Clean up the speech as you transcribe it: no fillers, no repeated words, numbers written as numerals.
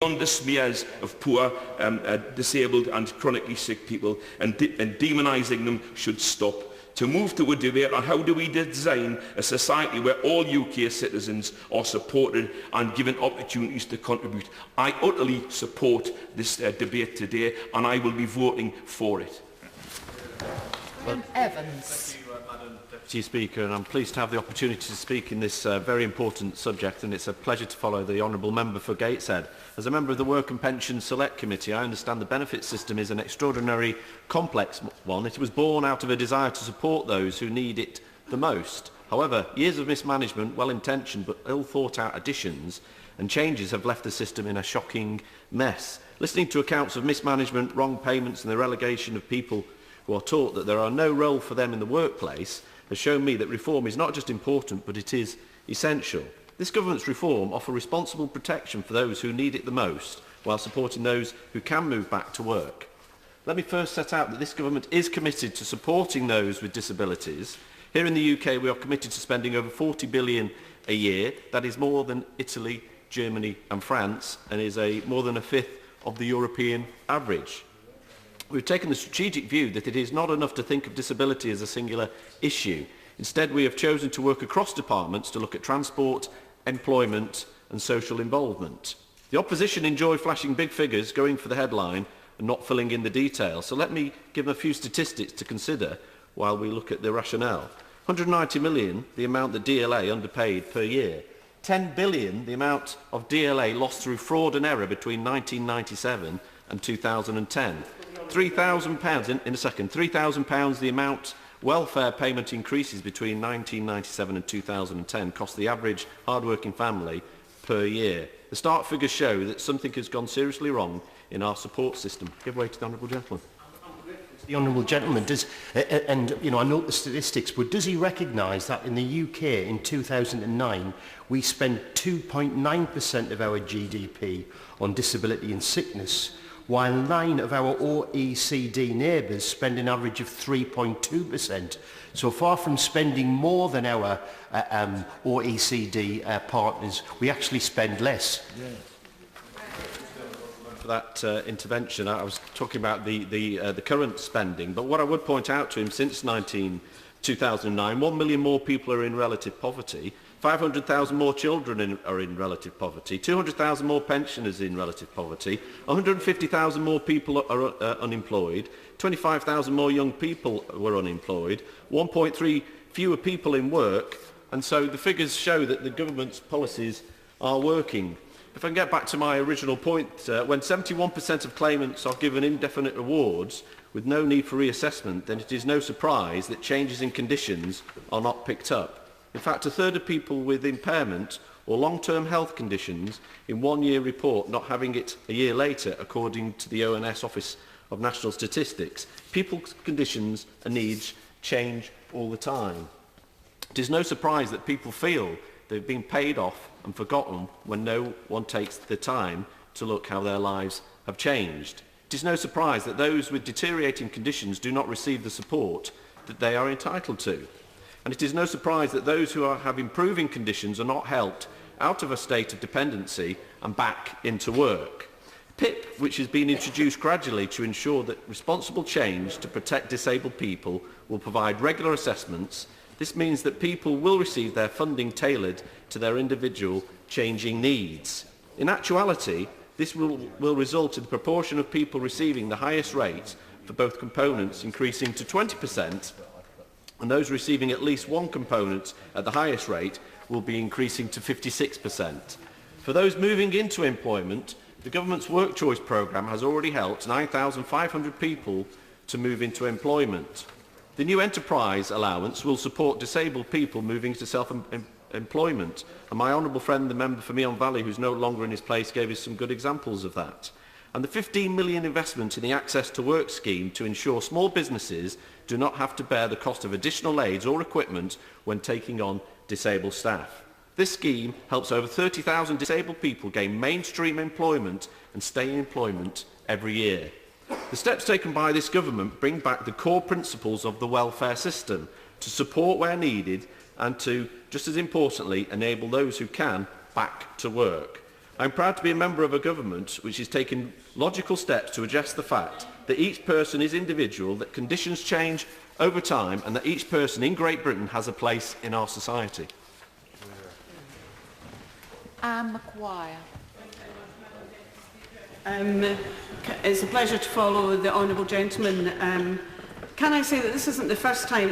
beyond the smears of poor, disabled and chronically sick people, and demonising them should stop. To move to a debate on how do we design a society where all UK citizens are supported and given opportunities to contribute. I utterly support this debate today, and I will be voting for it. Evans. Deputy Speaker, and I'm pleased to have the opportunity to speak in this very important subject, and it's a pleasure to follow the Honourable Member for Gateshead. As a member of the Work and Pensions Select Committee, I understand the benefit system is an extraordinary complex one. It was born out of a desire to support those who need it the most. However, years of mismanagement, well-intentioned but ill-thought-out additions and changes have left the system in a shocking mess. Listening to accounts of mismanagement, wrong payments and the relegation of people who are taught that there are no role for them in the workplace has shown me that reform is not just important, but it is essential. This government's reform offers responsible protection for those who need it the most, while supporting those who can move back to work. Let me first set out that this government is committed to supporting those with disabilities. Here in the UK, we are committed to spending over £40 billion a year. That is more than Italy, Germany and France, and is more than a fifth of the European average. We've taken the strategic view that it is not enough to think of disability as a singular issue. Instead, we have chosen to work across departments to look at transport, employment and social involvement. The opposition enjoy flashing big figures, going for the headline and not filling in the details. So let me give them a few statistics to consider while we look at the rationale. 190 million, the amount that DLA underpaid per year. 10 billion, the amount of DLA lost through fraud and error between 1997 and 2010. £3,000 in a second. £3,000, the amount welfare payment increases between 1997 and 2010 cost the average hard-working family per year. The start figures show that something has gone seriously wrong in our support system. Give way to the Honourable Gentleman. The Honourable Gentleman does, and I note the statistics, but does he recognise that in the UK in 2009 we spent 2.9% of our GDP on disability and sickness, while 9 of our OECD neighbours spend an average of 3.2%. So far from spending more than our OECD partners, we actually spend less. Yeah. For that intervention, I was talking about the current spending, but what I would point out to him, since 2009, 1 million more people are in relative poverty, 500,000 more children are in relative poverty, 200,000 more pensioners in relative poverty, 150,000 more people are unemployed, 25,000 more young people were unemployed, 1.3 fewer people in work, and so the figures show that the government's policies are working. If I can get back to my original point, when 71% of claimants are given indefinite awards with no need for reassessment, then it is no surprise that changes in conditions are not picked up. In fact, a third of people with impairment or long-term health conditions in 1 year report not having it a year later, according to the ONS Office of National Statistics. People's conditions and needs change all the time. It is no surprise that people feel they've been paid off and forgotten when no one takes the time to look how their lives have changed. It is no surprise that those with deteriorating conditions do not receive the support that they are entitled to. And it is no surprise that those who have improving conditions are not helped out of a state of dependency and back into work. PIP, which has been introduced gradually to ensure that responsible change to protect disabled people, will provide regular assessments. This means that people will receive their funding tailored to their individual changing needs. In actuality, this will result in the proportion of people receiving the highest rate for both components increasing to 20%, and those receiving at least one component at the highest rate will be increasing to 56%. For those moving into employment, the government's Work Choice programme has already helped 9,500 people to move into employment. The new enterprise allowance will support disabled people moving to self-employment, and my honourable friend, the member for Meon Valley, who's no longer in his place, gave us some good examples of that. And the 15 million investment in the Access to Work scheme to ensure small businesses do not have to bear the cost of additional aids or equipment when taking on disabled staff. This scheme helps over 30,000 disabled people gain mainstream employment and stay in employment every year. The steps taken by this government bring back the core principles of the welfare system to support where needed and to, just as importantly, enable those who can back to work. I'm proud to be a member of a government which is taking logical steps to address the fact that each person is individual, that conditions change over time, and that each person in Great Britain has a place in our society. Anne Maguire. It's a pleasure to follow the honourable gentleman. Can I say that this isn't the first time